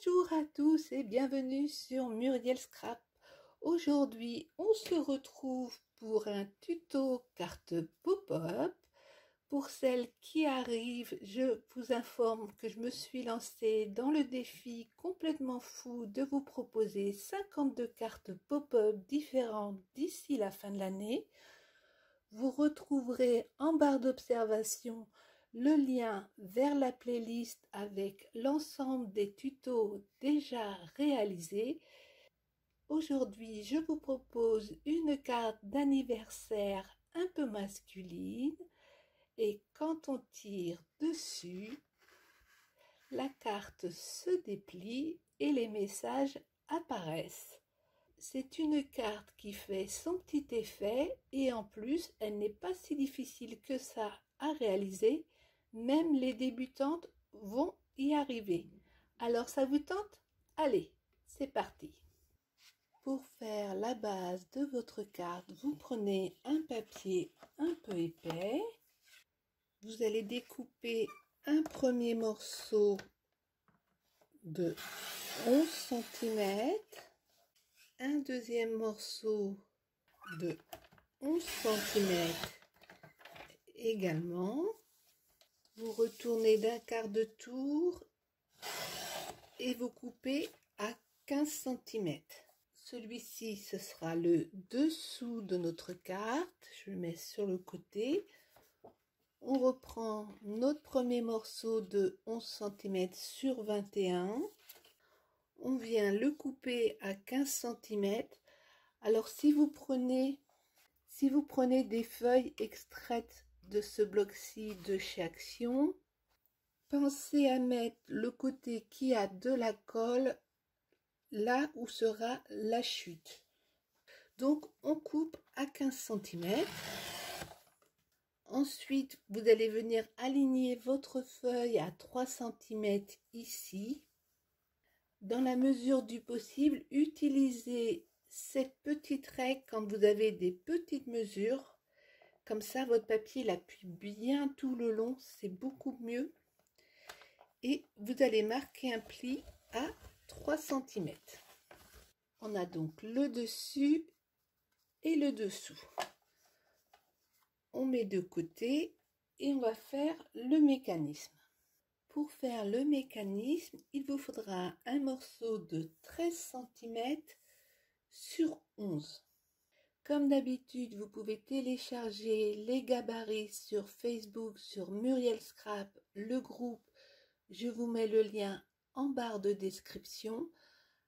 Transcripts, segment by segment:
Bonjour à tous et bienvenue sur Muriel Scrap. Aujourd'hui, on se retrouve pour un tuto carte pop-up. Pour celles qui arrivent, je vous informe que je me suis lancée dans le défi complètement fou de vous proposer 52 cartes pop-up différentes d'ici la fin de l'année. Vous retrouverez en barre d'observation le lien vers la playlist avec l'ensemble des tutos déjà réalisés. Aujourd'hui, je vous propose une carte d'anniversaire un peu masculine et quand on tire dessus, la carte se déplie et les messages apparaissent. C'est une carte qui fait son petit effet et en plus, elle n'est pas si difficile que ça à réaliser. Même les débutantes vont y arriver. Alors ça vous tente? Allez, c'est parti. Pour faire la base de votre carte, vous prenez un papier un peu épais. Vous allez découper un premier morceau de 11 cm. Un deuxième morceau de 11 cm également. Vous retournez d'un quart de tour et vous coupez à 15 cm. Celui-ci, ce sera le dessous de notre carte. Je le mets sur le côté. On reprend notre premier morceau de 11 cm sur 21. On vient le couper à 15 cm. Alors si vous prenez des feuilles extraites de ce bloc-ci de chez Action, pensez à mettre le côté qui a de la colle là où sera la chute. Donc on coupe à 15 cm. Ensuite, vous allez venir aligner votre feuille à 3 cm ici. Dans la mesure du possible, utilisez cette petite règle quand vous avez des petites mesures. Comme ça, votre papier il appuie bien tout le long, c'est beaucoup mieux. Et vous allez marquer un pli à 3 cm. On a donc le dessus et le dessous. On met de côté et on va faire le mécanisme. Pour faire le mécanisme, il vous faudra un morceau de 13 cm sur 11. Comme d'habitude, vous pouvez télécharger les gabarits sur Facebook, sur Muriel Scrap, le groupe. Je vous mets le lien en barre de description.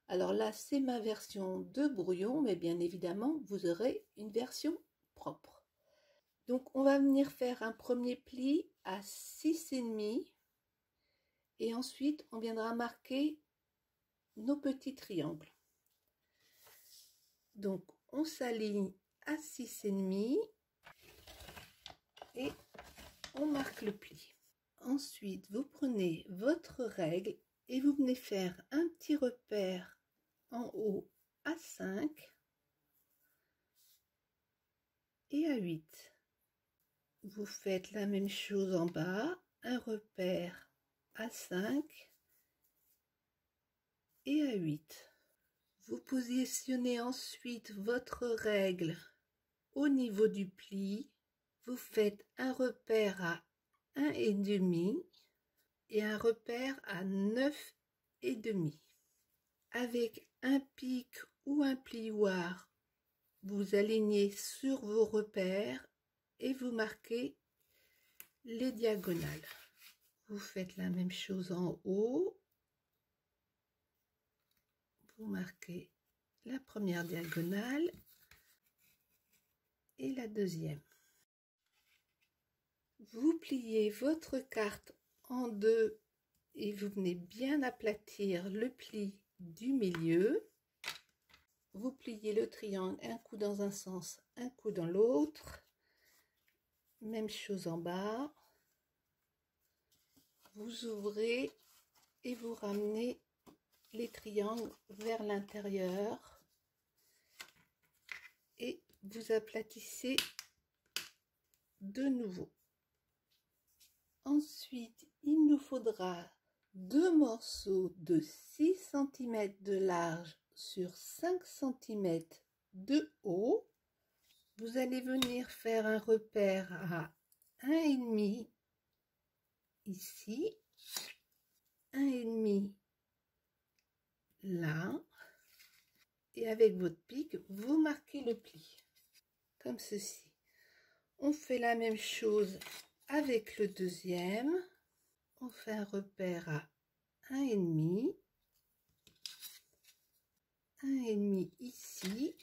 Alors là, c'est ma version de brouillon, mais bien évidemment, vous aurez une version propre. Donc, on va venir faire un premier pli à 6,5. Et ensuite, on viendra marquer nos petits triangles. Donc, on s'aligne à 6,5 et on marque le pli. Ensuite, vous prenez votre règle et vous venez faire un petit repère en haut à 5 et à 8. Vous faites la même chose en bas, un repère à 5 et à 8. Vous positionnez ensuite votre règle au niveau du pli. Vous faites un repère à 1,5 et un repère à 9,5. Avec un pic ou un plioir, vous alignez sur vos repères et vous marquez les diagonales. Vous faites la même chose en haut. Vous marquez la première diagonale et la deuxième. Vous pliez votre carte en deux et vous venez bien aplatir le pli du milieu. Vous pliez le triangle, un coup dans un sens, un coup dans l'autre. Même chose en bas. Vous ouvrez et vous ramenez les triangles vers l'intérieur et vous aplatissez de nouveau. Ensuite, il nous faudra 2 morceaux de 6 cm de large sur 5 cm de haut. Vous allez venir faire un repère à 1,5 ici, 1,5 là, et avec votre pic, vous marquez le pli, comme ceci. On fait la même chose avec le deuxième. On fait un repère à 1,5, 1,5 ici,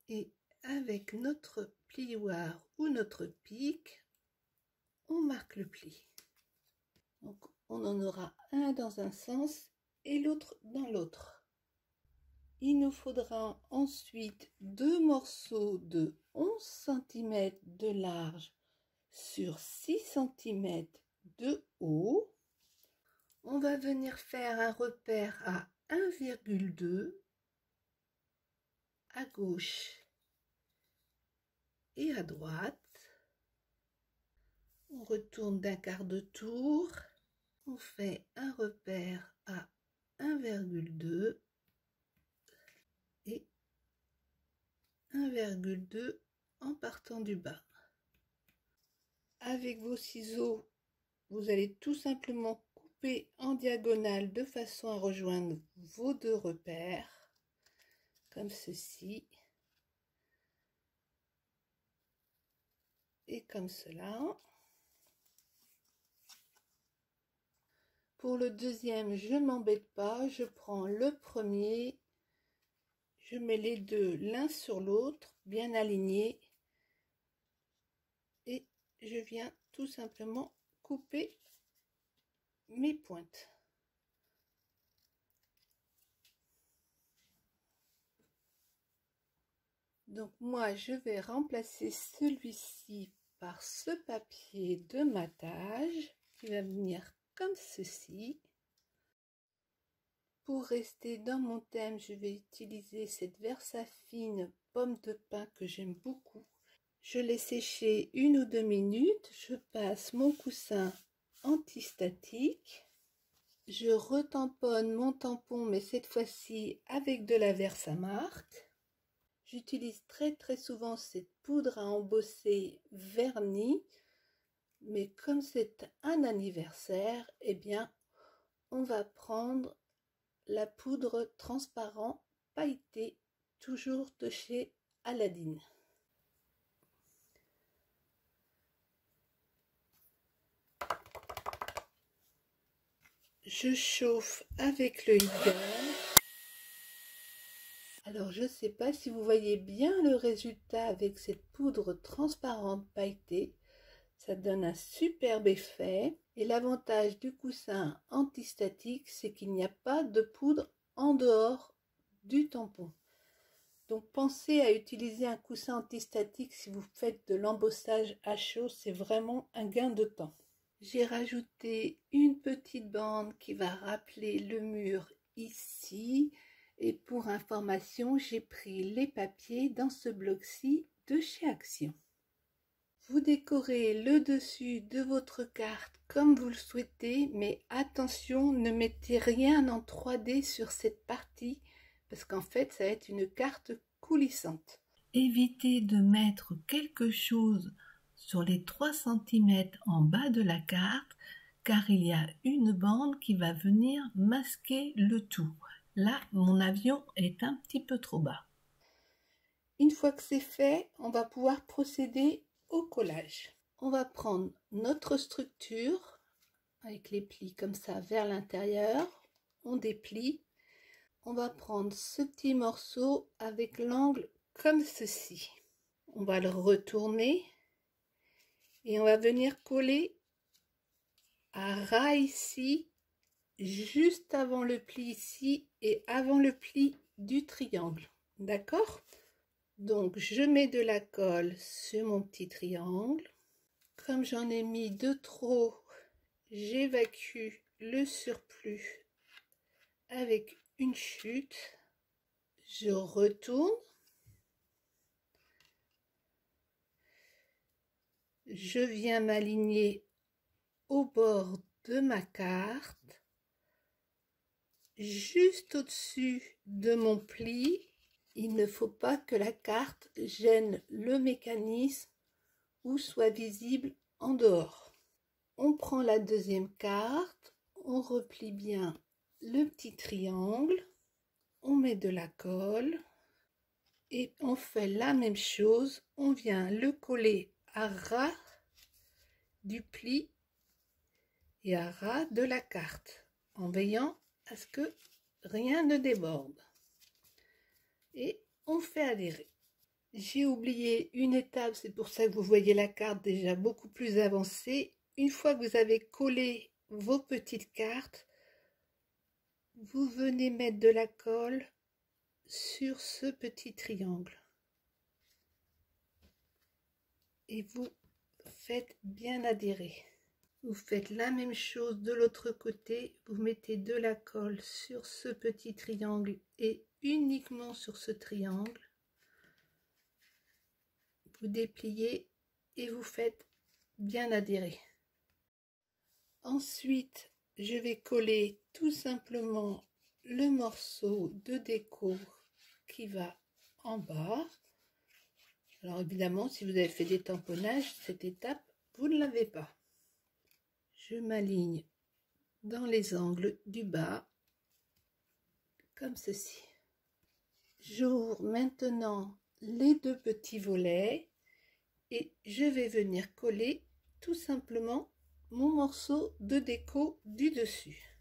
et avec notre plioir ou notre pic, on marque le pli. Donc on en aura un dans un sens et l'autre dans l'autre. Il nous faudra ensuite 2 morceaux de 11 cm de large sur 6 cm de haut. On va venir faire un repère à 1,2 à gauche et à droite. On retourne d'un quart de tour. On fait un repère à 1,2 et 1,2 en partant du bas. Avec vos ciseaux, vous allez tout simplement couper en diagonale de façon à rejoindre vos deux repères, comme ceci et comme cela. Pour le deuxième, je ne m'embête pas, je prends le premier, je mets les deux l'un sur l'autre, bien alignés, et je viens tout simplement couper mes pointes. Donc moi, je vais remplacer celui-ci par ce papier de matage qui va venir comme ceci. Pour rester dans mon thème, je vais utiliser cette Versafine pomme de pin que j'aime beaucoup. Je l'ai séché 1 ou 2 minutes. Je passe mon coussin antistatique. Je retamponne mon tampon, mais cette fois-ci avec de la Versamark. J'utilise très souvent cette poudre à embosser vernis, mais comme c'est un anniversaire, eh bien, on va prendre la poudre transparent pailleté, toujours de chez Aladdin. Je chauffe avec le heat gun. Alors je ne sais pas si vous voyez bien le résultat avec cette poudre transparente pailletée. Ça donne un superbe effet. Et l'avantage du coussin antistatique, c'est qu'il n'y a pas de poudre en dehors du tampon. Donc pensez à utiliser un coussin antistatique si vous faites de l'embossage à chaud, c'est vraiment un gain de temps. J'ai rajouté une petite bande qui va rappeler le mur ici. Et pour information, j'ai pris les papiers dans ce bloc-ci de chez Action. Vous décorez le dessus de votre carte comme vous le souhaitez, mais attention, ne mettez rien en 3D sur cette partie parce qu'en fait, ça va être une carte coulissante. Évitez de mettre quelque chose sur les 3 cm en bas de la carte car il y a une bande qui va venir masquer le tout. Là, mon avion est un petit peu trop bas. Une fois que c'est fait, on va pouvoir procéder au collage. On va prendre notre structure avec les plis comme ça vers l'intérieur. On déplie. On va prendre ce petit morceau avec l'angle comme ceci. On va le retourner et on va venir coller à ras ici, juste avant le pli ici et avant le pli du triangle. D'accord? Donc je mets de la colle sur mon petit triangle. Comme j'en ai mis de trop, j'évacue le surplus avec une chute. Je retourne. Je viens m'aligner au bord de ma carte, juste au-dessus de mon pli. Il ne faut pas que la carte gêne le mécanisme ou soit visible en dehors. On prend la deuxième carte, on replie bien le petit triangle, on met de la colle et on fait la même chose. On vient le coller à ras du pli et à ras de la carte en veillant à ce que rien ne déborde. Et on fait adhérer. J'ai oublié une étape, c'est pour ça que vous voyez la carte déjà beaucoup plus avancée. Une fois que vous avez collé vos petites cartes, vous venez mettre de la colle sur ce petit triangle. Et vous faites bien adhérer. Vous faites la même chose de l'autre côté. Vous mettez de la colle sur ce petit triangle et uniquement sur ce triangle. Vous dépliez et vous faites bien adhérer. Ensuite, je vais coller tout simplement le morceau de déco qui va en bas. Alors évidemment, si vous avez fait des tamponnages, cette étape, vous ne l'avez pas. Je m'aligne dans les angles du bas, comme ceci. J'ouvre maintenant les deux petits volets et je vais venir coller tout simplement mon morceau de déco du dessus.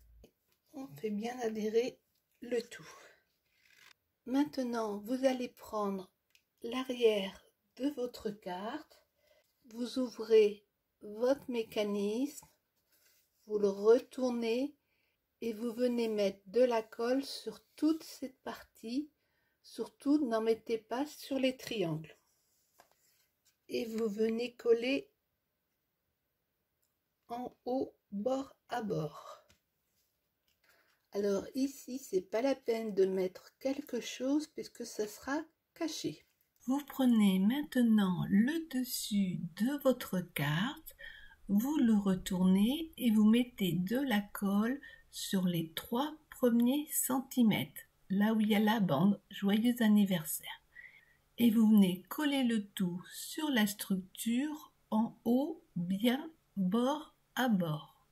On fait bien adhérer le tout. Maintenant, vous allez prendre l'arrière de votre carte, vous ouvrez votre mécanisme, vous le retournez et vous venez mettre de la colle sur toute cette partie. Surtout, n'en mettez pas sur les triangles. Et vous venez coller en haut, bord à bord. Alors ici, c'est pas la peine de mettre quelque chose puisque ça sera caché. Vous prenez maintenant le dessus de votre carte, vous le retournez et vous mettez de la colle sur les 3 premiers centimètres, là où il y a la bande « Joyeux anniversaire ». Et vous venez coller le tout sur la structure en haut, bien bord à bord.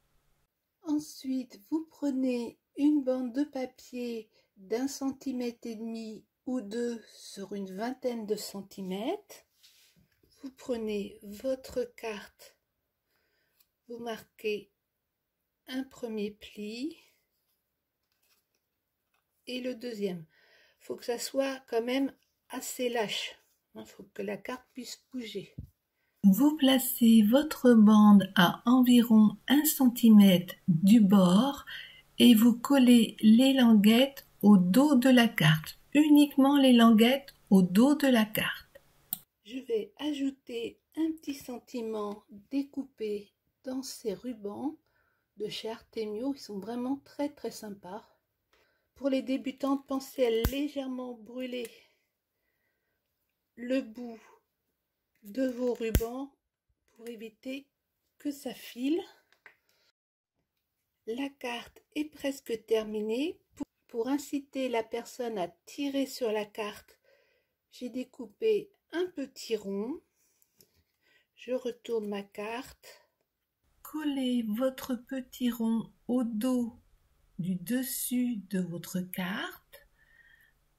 Ensuite, vous prenez une bande de papier d'1,5 cm ou 2 sur une vingtaine de centimètres. Vous prenez votre carte, vous marquez un premier pli et le deuxième. Il faut que ça soit quand même assez lâche. Il faut que la carte puisse bouger. Vous placez votre bande à environ 1 cm du bord et vous collez les languettes au dos de la carte. Uniquement les languettes au dos de la carte. Je vais ajouter un petit sentiment découpé dans ces rubans de chez Artemio. Ils sont vraiment très très sympas. Pour les débutantes, pensez à légèrement brûler le bout de vos rubans pour éviter que ça file. La carte est presque terminée. Pour inciter la personne à tirer sur la carte, j'ai découpé un petit rond. Je retourne ma carte. Collez votre petit rond au dos du dessus de votre carte.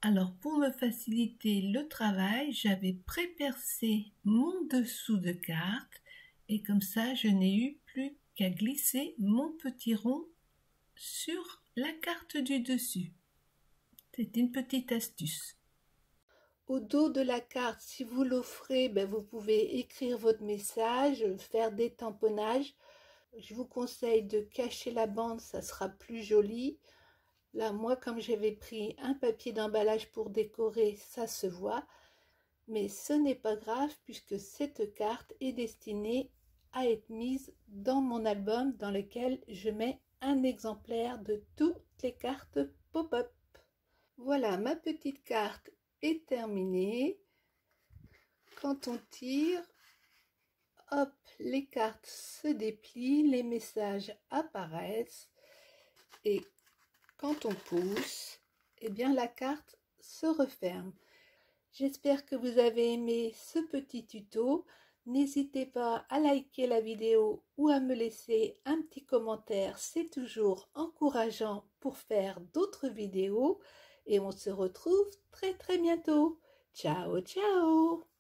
Alors pour me faciliter le travail, j'avais pré-percé mon dessous de carte et comme ça je n'ai eu plus qu'à glisser mon petit rond sur la carte du dessus. C'est une petite astuce. Au dos de la carte, si vous l'offrez, vous pouvez écrire votre message, faire des tamponnages. Je vous conseille de cacher la bande, ça sera plus joli. Là, moi, comme j'avais pris un papier d'emballage pour décorer, ça se voit. Mais ce n'est pas grave puisque cette carte est destinée à être mise dans mon album dans lequel je mets un exemplaire de toutes les cartes pop-up. Voilà, ma petite carte est terminée. Quand on tire, hop, les cartes se déplient, les messages apparaissent et quand on pousse, eh bien la carte se referme. J'espère que vous avez aimé ce petit tuto. N'hésitez pas à liker la vidéo ou à me laisser un petit commentaire, c'est toujours encourageant pour faire d'autres vidéos et on se retrouve très bientôt. Ciao, ciao!